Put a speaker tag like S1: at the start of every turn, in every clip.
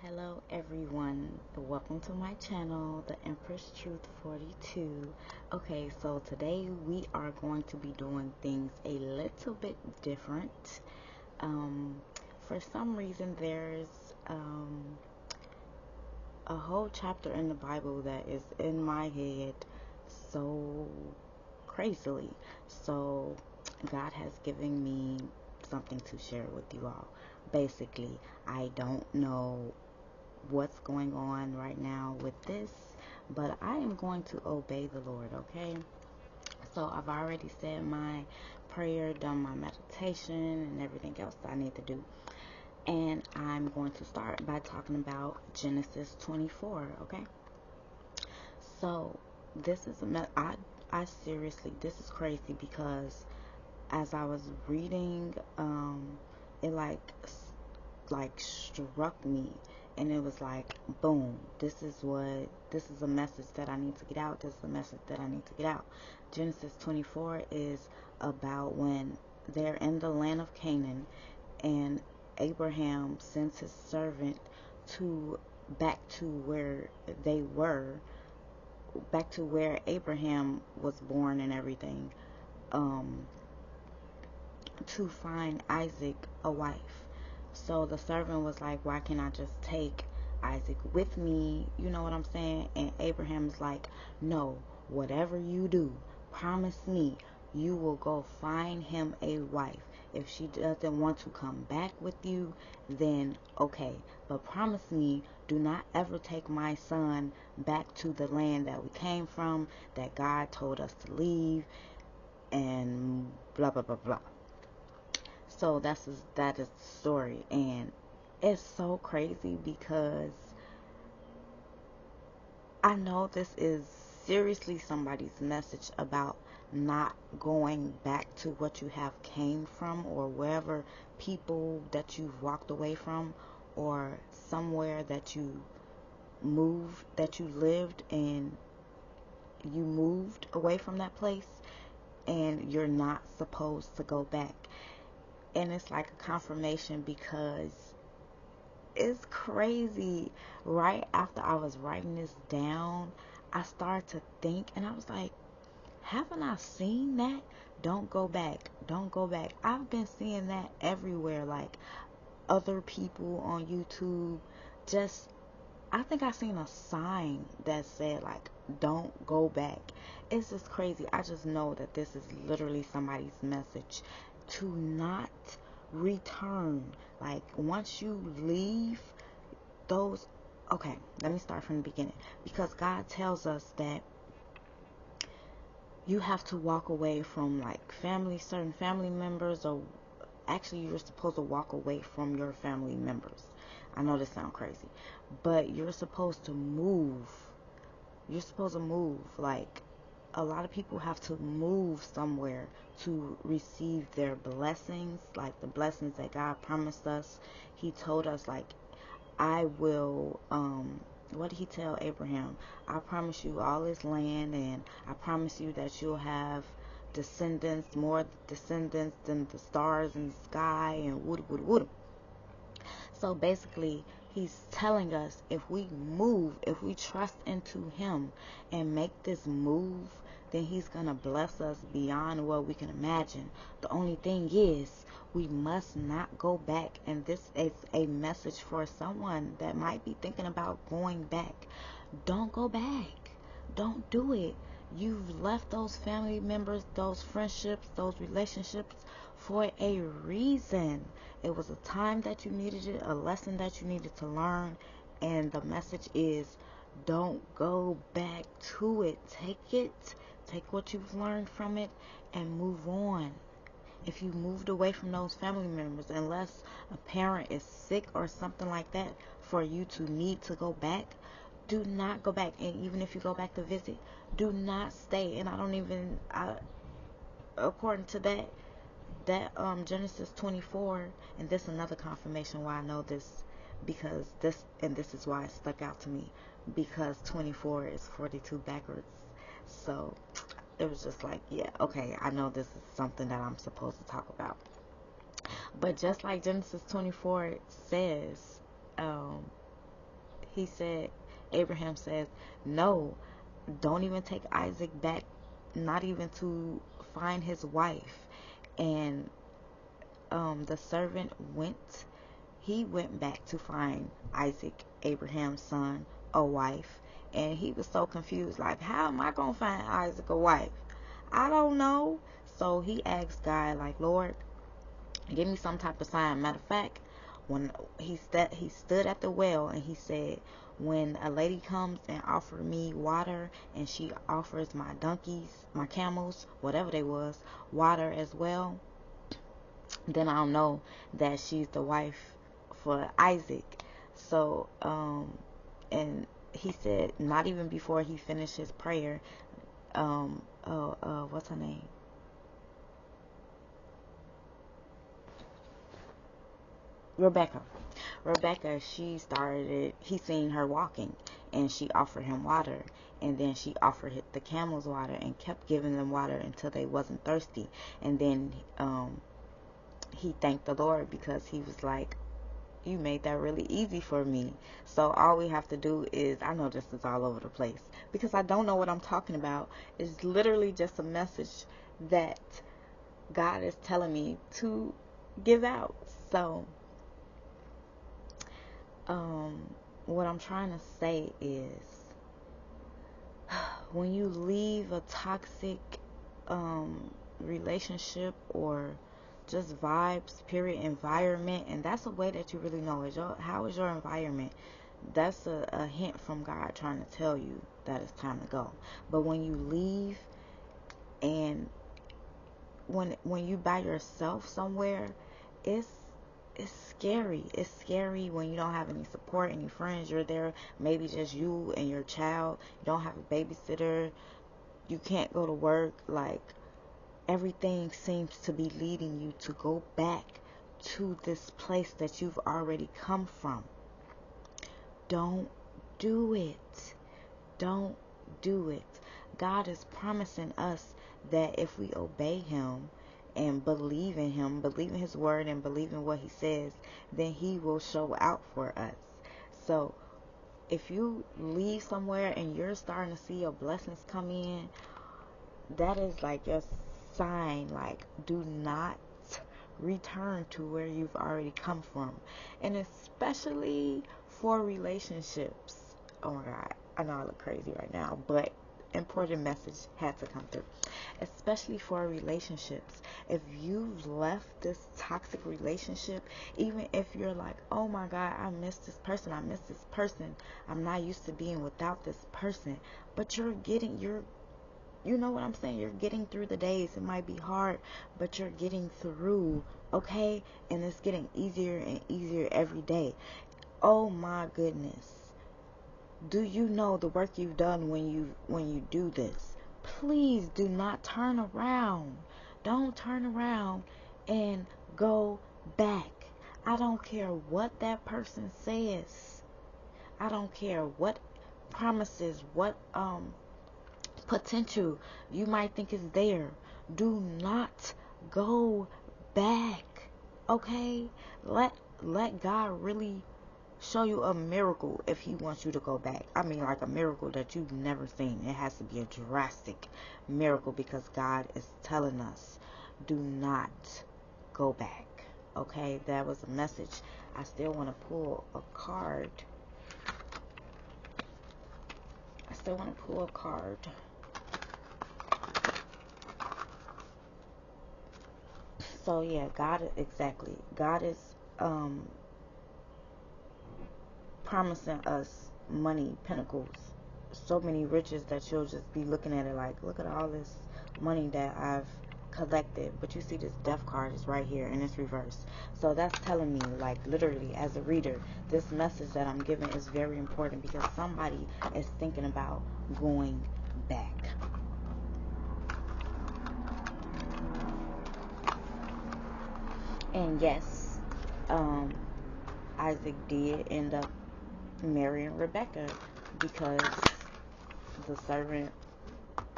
S1: Hello everyone, welcome to my channel, the Empress Truth 42. Okay, so today we are going to be doing things a little bit different. For some reason there's a whole chapter in the Bible that is in my head so crazily. So God has given me something to share with you all. Basically, I don't know what's going on right now with this, but I am going to obey the Lord, okay? So I've already said my prayer, done my meditation, and everything else that I need to do. And I'm going to start by talking about Genesis 24, okay? So this is I seriously, this is crazy because as I was reading, it like struck me, and it was like, boom, this is a message that I need to get out. This is a message that I need to get out. Genesis 24 is about when they're in the land of Canaan, and Abraham sends his servant back to where they were, back to where Abraham was born and everything, to find Isaac a wife. So the servant was like, why can't I just take Isaac with me? You know what I'm saying? And Abraham's like, no, whatever you do, promise me you will go find him a wife. If she doesn't want to come back with you, then okay. But promise me, do not ever take my son back to the land that we came from, that God told us to leave, and blah, blah, blah, blah. So that is the story, and it's so crazy because I know this is seriously somebody's message about not going back to what you have came from, or wherever, people that you've walked away from, or somewhere that you moved, that you lived, and you moved away from that place, and you're not supposed to go back. And it's like a confirmation because it's crazy. Right after I was writing this down, I started to think, and I was like, haven't I seen that? Don't go back. Don't go back. I've been seeing that everywhere. Like other people on YouTube, I think I seen a sign that said like, don't go back. It's just crazy. I just know that this is literally somebody's message to not return. Like once you leave those, okay, let me start from the beginning, because God tells us that you have to walk away from like certain family members, or actually you're supposed to walk away from your family members. I know this sounds crazy, but you're supposed to move. You're supposed to move. Like a lot of people have to move somewhere to receive their blessings, like the blessings that God promised us. He told us, like, I will, what did he tell Abraham? I promise you all this land, and I promise you that you'll have descendants, more descendants than the stars in the sky, and wood. So basically, he's telling us if we move, if we trust into him and make this move, then he's going to bless us beyond what we can imagine. The only thing is, we must not go back. And this is a message for someone that might be thinking about going back. Don't go back. Don't do it. You've left those family members, those friendships, those relationships for a reason. It was a time that you needed it, a lesson that you needed to learn, and the message is, don't go back to it. Take what you've learned from it, and move on. If you moved away from those family members, unless a parent is sick or something like that for you to need to go back, do not go back. And even if you go back to visit, do not stay. And according to that Genesis 24, and this is another confirmation why I know this, because this is why it stuck out to me, because 24 is 42 backwards. So it was just like, yeah, okay, I know this is something that I'm supposed to talk about. But just like Genesis 24 says, he said, Abraham says, no, don't even take Isaac back, not even to find his wife. And the servant he went back to find Isaac, Abraham's son, a wife. And he was so confused, like, how am I going to find Isaac a wife? I don't know. So he asked God, like, Lord, give me some type of sign. Matter of fact, when he stood at the well and he said, when a lady comes and offers me water, and she offers my donkeys, my camels, whatever they was, water as well, then I'll know that she's the wife for Isaac. So, and he said, not even before he finished his prayer, what's her name? Rebecca, he seen her walking, and she offered him water, and then she offered the camels water and kept giving them water until they wasn't thirsty. And then he thanked the Lord, because he was like, you made that really easy for me. So all we have to do is, I know this is all over the place because I don't know what I'm talking about. It's literally just a message that God is telling me to give out. So what I'm trying to say is, when you leave a toxic relationship, or just vibes, period, environment, and that's a way that you really know, how is your environment? That's a hint from God trying to tell you that it's time to go. But when you leave, and when you by yourself somewhere, it's scary. It's scary when you don't have any support, any friends. You're there, maybe just you and your child. You don't have a babysitter. You can't go to work. Like, everything seems to be leading you to go back to this place that you've already come from. Don't do it. Don't do it. God is promising us that if we obey Him and believe in Him, believe in His word, and believe in what He says, then He will show out for us. So if you leave somewhere and you're starting to see your blessings come in, that is like your sign. Like, do not return to where you've already come from. And especially for relationships. Oh my God, I know I look crazy right now, but important message had to come through. Especially for relationships. If you've left this toxic relationship, even if you're like, oh my God, I miss this person, I'm not used to being without this person, but you know what I'm saying? You're getting through the days. It might be hard, but you're getting through, okay? And it's getting easier and easier every day. Oh my goodness. Do you know the work you've done when you do this? Please do not turn around. Don't turn around and go back. I don't care what that person says. I don't care what promises, what potential you might think is there. Do not go back. Okay? Let God really show you a miracle if He wants you to go back. I mean, like a miracle that you've never seen. It has to be a drastic miracle, because God is telling us, do not go back. Okay? That was a message. I still want to pull a card. So yeah, God is promising us money, pentacles, so many riches that you'll just be looking at it like, look at all this money that I've collected. But you see this death card is right here and it's reversed. So that's telling me, like, literally, as a reader, this message that I'm giving is very important, because somebody is thinking about going back. And yes, Isaac did end up marrying Rebecca, because the servant,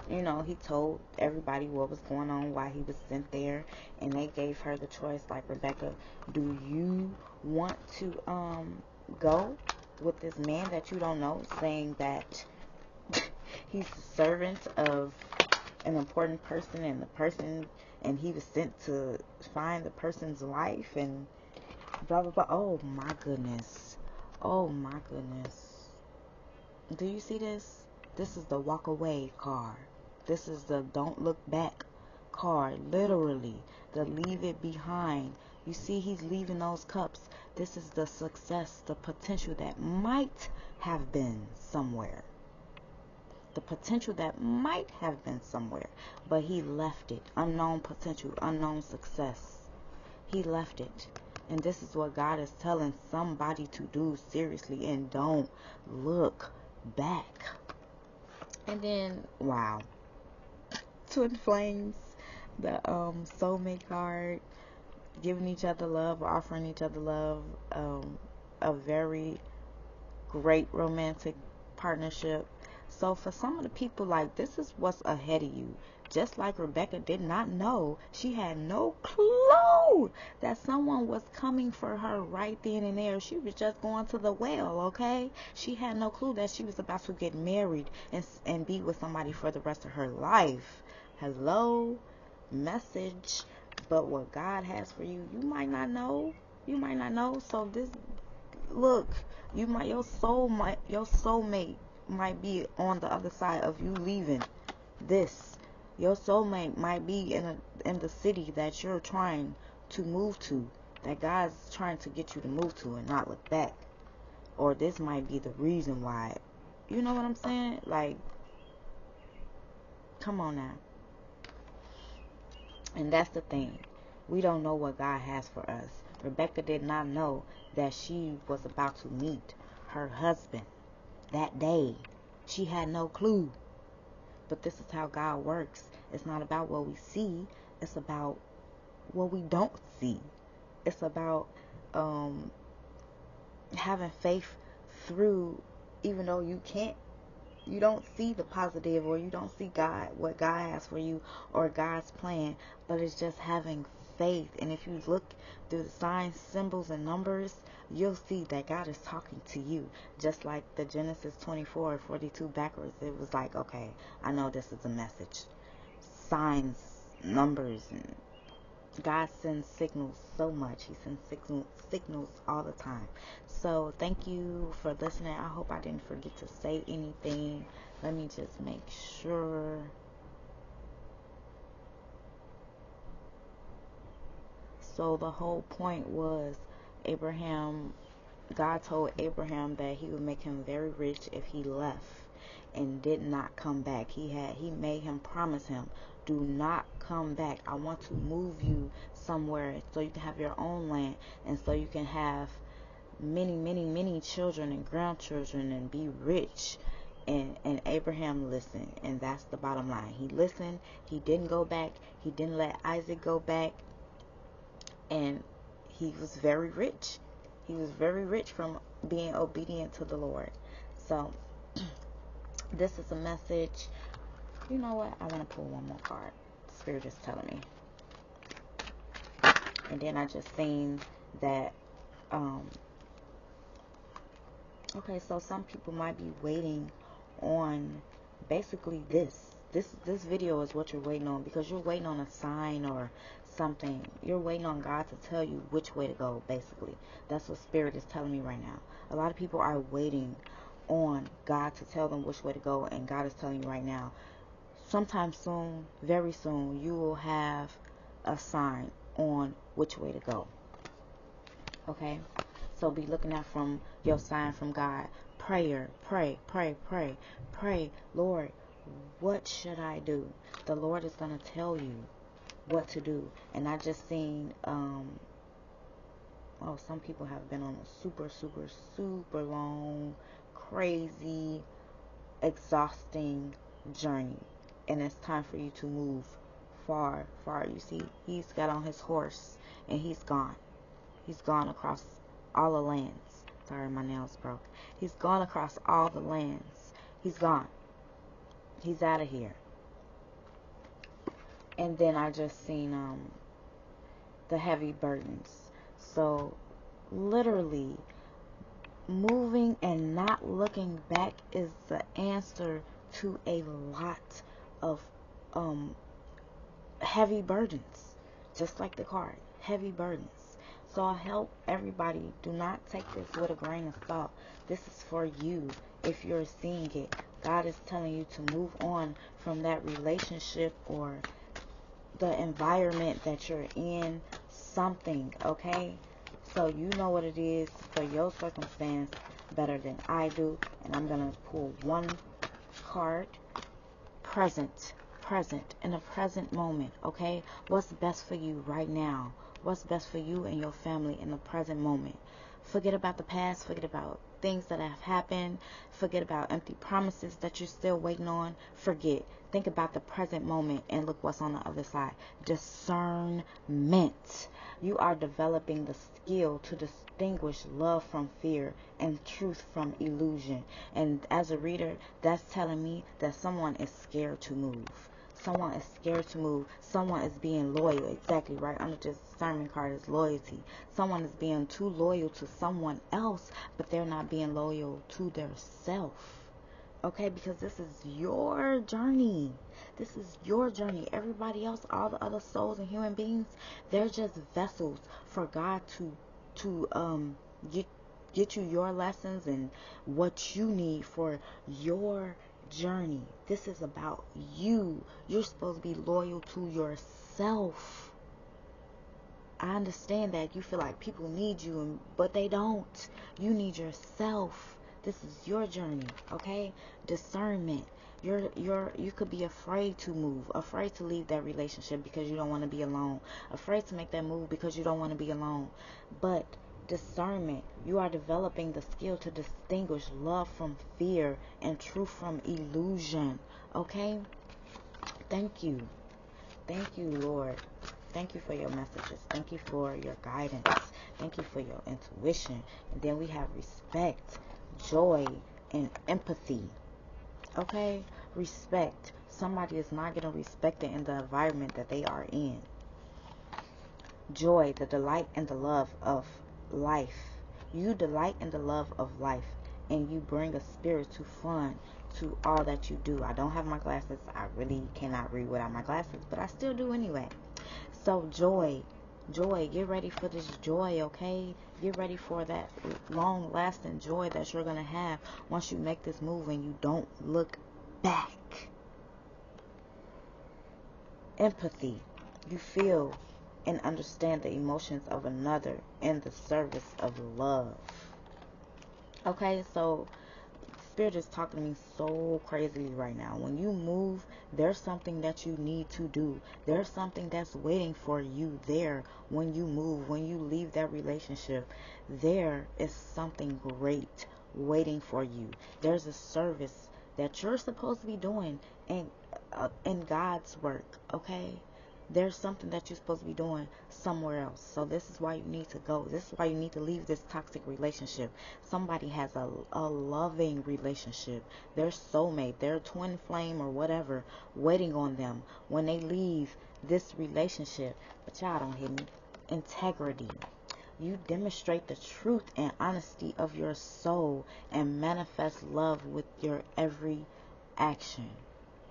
S1: he told everybody what was going on, why he was sent there, and they gave her the choice, like, Rebecca, do you want to go with this man that you don't know, saying that he's the servant of an important person, and he was sent to find the person's life, and blah blah blah. Oh my goodness. Oh my goodness. Do you see this? This is the walk away card. This is the don't look back card. Literally, the leave it behind. You see, he's leaving those cups. This is the success, the potential that might have been somewhere. The potential that might have been somewhere, but he left it. Unknown potential, unknown success. He left it. And this is what God is telling somebody to do seriously, and don't look back. And then, wow. Twin flames, the soulmate card, giving each other love, offering each other love, a very great romantic partnership. So for some of the people, like, this is what's ahead of you. Just like Rebecca did not know, she had no clue that someone was coming for her right then and there. She was just going to the well, okay? She had no clue that she was about to get married and be with somebody for the rest of her life. Hello? Message. But what God has for you, you might not know. You might not know. So this, look, your soulmate might be on the other side of you leaving this. Your soulmate might be in the city that you're trying to move to, that God's trying to get you to move to and not look back. Or this might be the reason why. You know what I'm saying? Like, come on now. And that's the thing. We don't know what God has for us. Rebecca did not know that she was about to meet her husband that day. She had no clue. But this is how God works. It's not about what we see. It's about what we don't see. It's about having faith through, even though you don't see the positive, or you don't see what God has for you, or God's plan. But it's just having faith. And if you look through the signs, symbols, and numbers, you'll see that God is talking to you. Just like the Genesis 24:42 backwards. It was like, okay, I know this is a message. Signs, numbers, and God sends signals so much. He sends signals all the time. So thank you for listening. I hope I didn't forget to say anything. Let me just make sure. So the whole point was God told Abraham that he would make him very rich if he left and did not come back. He made him promise him, do not come back. I want to move you somewhere so you can have your own land, and so you can have many, many, many children and grandchildren and be rich. And Abraham listened, and that's the bottom line. He listened. He didn't go back. He didn't let Isaac go back. And he was very rich. He was very rich from being obedient to the Lord. So this is a message. You know what? I want to pull one more card. The Spirit is telling me. And then I just seen that. Okay, so some people might be waiting on basically this video is what you're waiting on, because you're waiting on a sign or something. You're waiting on God to tell you which way to go. Basically, that's what Spirit is telling me right now. A lot of people are waiting on God to tell them which way to go, and God is telling you right now, sometime soon, very soon, you will have a sign on which way to go. Okay, so be looking out from your sign from God. Prayer, pray, Lord, what should I do? The Lord is going to tell you what to do. And I just seen some people have been on a super long, crazy, exhausting journey, and it's time for you to move far. You see, he's got on his horse and he's gone across all the lands. Sorry, my nails broke. He's gone across all the lands. He's gone. He's out of here. And then I just seen the heavy burdens. So literally, moving and not looking back is the answer to a lot of heavy burdens. Just like the card, heavy burdens. So I help everybody, do not take this with a grain of salt. This is for you. If you're seeing it, God is telling you to move on from that relationship or the environment that you're in, something, okay? So you know what it is for your circumstance better than I do. And I'm going to pull one card. Present, in the present moment, okay? What's best for you right now? What's best for you and your family in the present moment? Forget about the past. Forget about things that have happened. Forget about empty promises that you're still waiting on. Forget. Think about the present moment and look what's on the other side. Discernment. You are developing the skill to distinguish love from fear and truth from illusion. And as a reader, that's telling me that someone is scared to move. Someone is scared to move. Someone is being loyal. Exactly right under this discernment card is loyalty. Someone is being too loyal to someone else, but they're not being loyal to their self. Okay, because this is your journey. This is your journey. Everybody else, all the other souls and human beings, they're just vessels for God to get you your lessons and what you need for your journey. This is about you. You're supposed to be loyal to yourself. I understand that you feel like people need you, but they don't. You need yourself. This is your journey, okay? Discernment. You could be afraid to move, afraid to leave that relationship because you don't want to be alone, afraid to make that move because you don't want to be alone. But discernment, you are developing the skill to distinguish love from fear and truth from illusion, okay? Thank you, Lord. Thank you for your messages. Thank you for your guidance. Thank you for your intuition. And then we have respect, joy, and empathy. Okay? Respect. Somebody is not getting respected in the environment that they are in. Joy, the delight and the love of life. You delight in the love of life, and you bring a spirit to fun to all that you do. I don't have my glasses. I really cannot read without my glasses, but I still do anyway. So joy, get ready for this joy, okay? Get ready for that long-lasting joy that you're going to have once you make this move and you don't look back. Empathy, you feel and understand the emotions of another in the service of love. Okay, so Spirit is talking to me so crazily right now. When you move, there's something that you need to do. There's something that's waiting for you there when you move, when you leave that relationship. There is something great waiting for you. There's a service that you're supposed to be doing in God's work, okay? There's something that you're supposed to be doing somewhere else. So this is why you need to go. This is why you need to leave this toxic relationship. Somebody has a loving relationship. Their soulmate, their twin flame or whatever, waiting on them when they leave this relationship. But y'all don't hear me. Integrity. You demonstrate the truth and honesty of your soul and manifest love with your every action.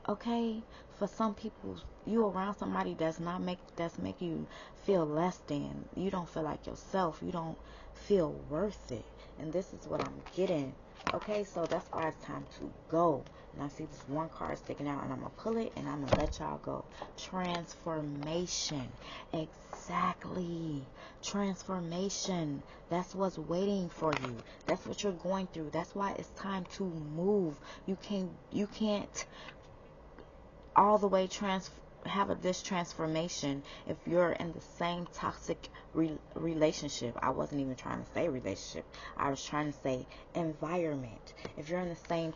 S1: Okay, for some people, you around somebody that's make you feel less than. You don't feel like yourself. You don't feel worth it. And this is what I'm getting. Okay, so that's why it's time to go. And I see this one card sticking out, and I'm gonna pull it, and I'm gonna let y'all go. Transformation. Exactly. Transformation. That's what's waiting for you. That's what you're going through. That's why it's time to move. You can't all the way have this transformation if you're in the same toxic relationship. I wasn't even trying to say relationship. I was trying to say environment. If you're in the same